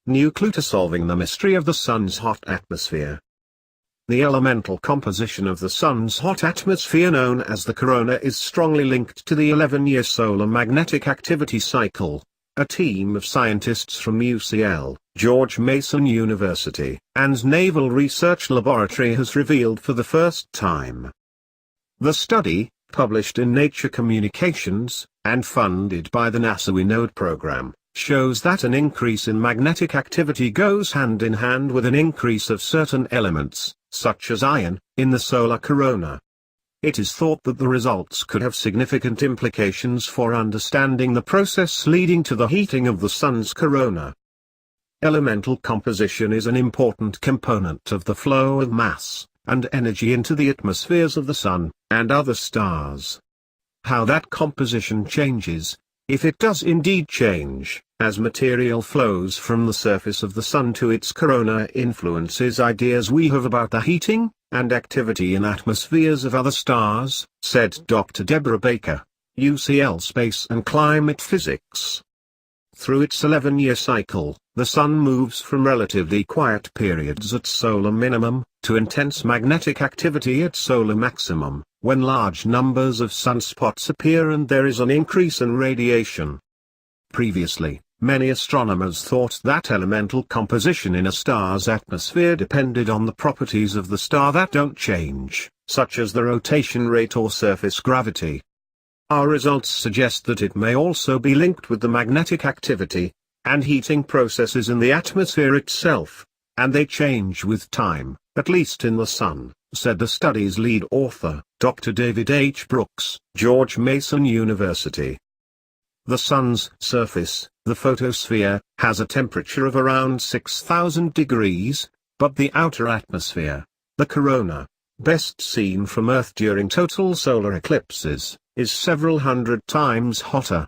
new clue to solving the mystery of the Sun's hot atmosphere. The elemental composition of the Sun's hot atmosphere known as the corona is strongly linked to the 11-year solar magnetic activity cycle. A team of scientists from UCL, George Mason University, and Naval Research Laboratory has revealed for the first time. The study, published in Nature Communications, and funded by the NASA WINODE program, shows that an increase in magnetic activity goes hand in hand with an increase of certain elements, such as iron, in the solar corona. It is thought that the results could have significant implications for understanding the process leading to the heating of the Sun's corona. Elemental composition is an important component of the flow of mass and energy into the atmospheres of the Sun and other stars. How that composition changes, if it does indeed change, as material flows from the surface of the Sun to its corona, influences ideas we have about the heating and activity in atmospheres of other stars, said Dr. Deborah Baker, UCL Space and Climate Physics. Through its 11-year cycle, the Sun moves from relatively quiet periods at solar minimum, to intense magnetic activity at solar maximum, when large numbers of sunspots appear and there is an increase in radiation. Previously, many astronomers thought that elemental composition in a star's atmosphere depended on the properties of the star that don't change, such as the rotation rate or surface gravity. Our results suggest that it may also be linked with the magnetic activity and heating processes in the atmosphere itself, and they change with time, at least in the Sun, said the study's lead author, Dr. David H. Brooks, George Mason University. The Sun's surface, the photosphere, has a temperature of around 6,000 degrees, but the outer atmosphere, the corona, best seen from Earth during total solar eclipses, is several hundred times hotter.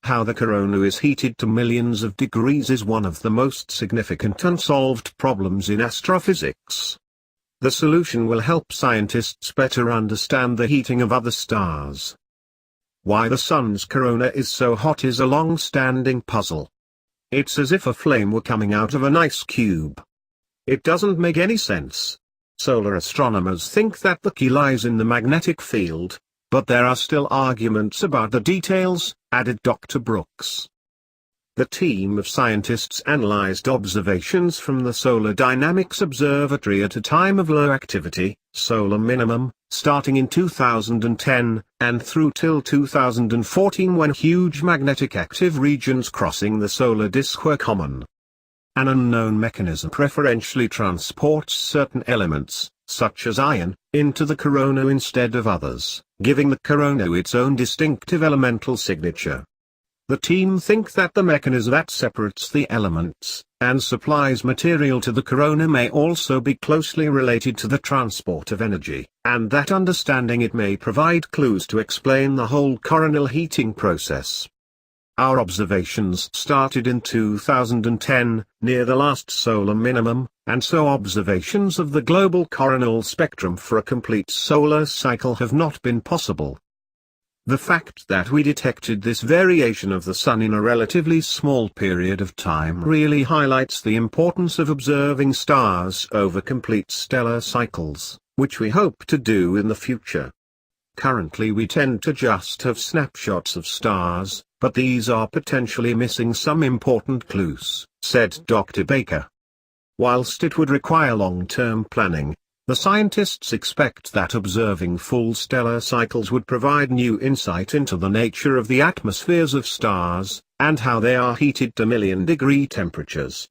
How the corona is heated to millions of degrees is one of the most significant unsolved problems in astrophysics. The solution will help scientists better understand the heating of other stars. Why the Sun's corona is so hot is a long-standing puzzle. It's as if a flame were coming out of an ice cube. It doesn't make any sense. Solar astronomers think that the key lies in the magnetic field, but there are still arguments about the details, added Dr. Brooks. The team of scientists analyzed observations from the Solar Dynamics Observatory at a time of low activity, solar minimum, starting in 2010, and through till 2014 when huge magnetic active regions crossing the solar disk were common. An unknown mechanism preferentially transports certain elements, such as iron, into the corona instead of others, giving the corona its own distinctive elemental signature. The team think that the mechanism that separates the elements, and supplies material to the corona may also be closely related to the transport of energy, and that understanding it may provide clues to explain the whole coronal heating process. Our observations started in 2010, near the last solar minimum, and so observations of the global coronal spectrum for a complete solar cycle have not been possible. The fact that we detected this variation of the Sun in a relatively small period of time really highlights the importance of observing stars over complete stellar cycles, which we hope to do in the future. Currently we tend to just have snapshots of stars, but these are potentially missing some important clues, said Dr. Baker. Whilst it would require long-term planning, the scientists expect that observing full stellar cycles would provide new insight into the nature of the atmospheres of stars, and how they are heated to million-degree temperatures.